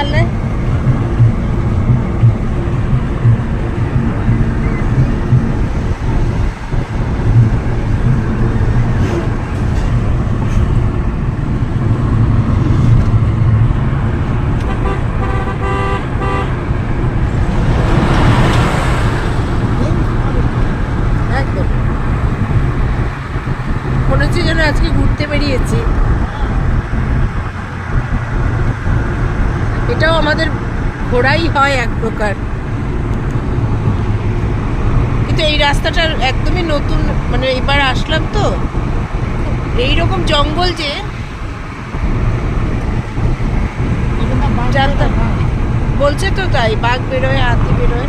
তাহলে একদম মনে হচ্ছে যেন আজকে ঘুরতে বেরিয়েছি। এটাও আমাদের ঘোরাই হয় এক প্রকার, কিন্তু এই রাস্তাটা একদমই নতুন, মানে এবার আসলাম তো, এইরকম জঙ্গল যে জানতাম। বলছে তো তাই, বাঘ বেরোয়, হাতি বেরোয়।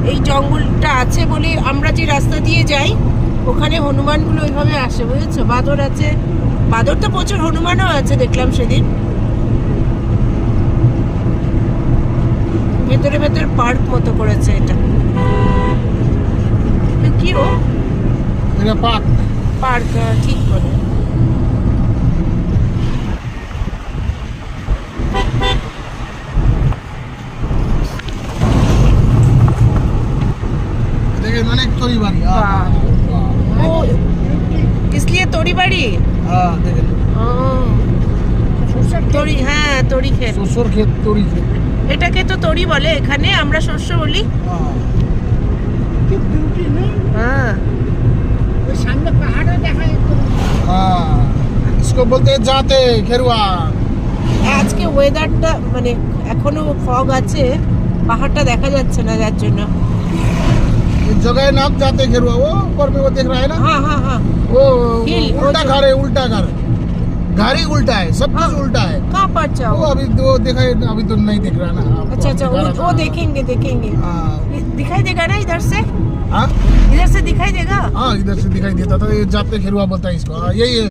এই জঙ্গলটা আছে বলে আমরা যে রাস্তা দিয়ে যাই ওখানে হনুমানগুলো ওইভাবে আসে, বুঝেছো? বাঁদর আছে, বাঁদর তো প্রচুর, হনুমানও আছে দেখলাম সেদিন। ভেতরে ভেতরে পার্ক মতো করেছে এটা। কি ও এটা পার্ক। পার্ক, ঠিক করে। देखिए मैंने एक तोरी बारी ओ इसलिए तोड़ी बाड़ी। हाँ देखिए তরি, হ্যাঁ তরি ক্ষেত। সরষের ক্ষেত, তরি ক্ষেত। এটাকে তো তরি বলে, এখানে আমরা শস্য বলি। হ্যাঁ ওই সামনে পাহাড়ও দেখা যাচ্ছে। हाँ इसको बोलते हैं जाते खेरुआ। আজকে ওয়েদারটা মানে এখনো ফগ আছে, পাহাড়টা দেখা যাচ্ছে না যার জন্য। ये जगह नाम जाते खेरुआ, वो ऊपर में वो देख रहा है ना, হ্যাঁ হ্যাঁ হ্যাঁ। वो हिल, वो उल्टा जो- घर है, उल्टा घर, घर ही उल्टा है, सब कुछ उल्टा है। कहाँ पर जाओ? वो अभी वो देखा है, अभी तो नहीं दिख रहा ना आपको, अच्छा अच्छा, दिखा रहा वो था। देखेंगे देखेंगे। हाँ दिखाई देगा ना इधर से? हाँ इधर से दिखाई देगा। हाँ इधर से दिखाई देता था, ये जाते खेरुआ बोलता है इसको। हाँ, यही है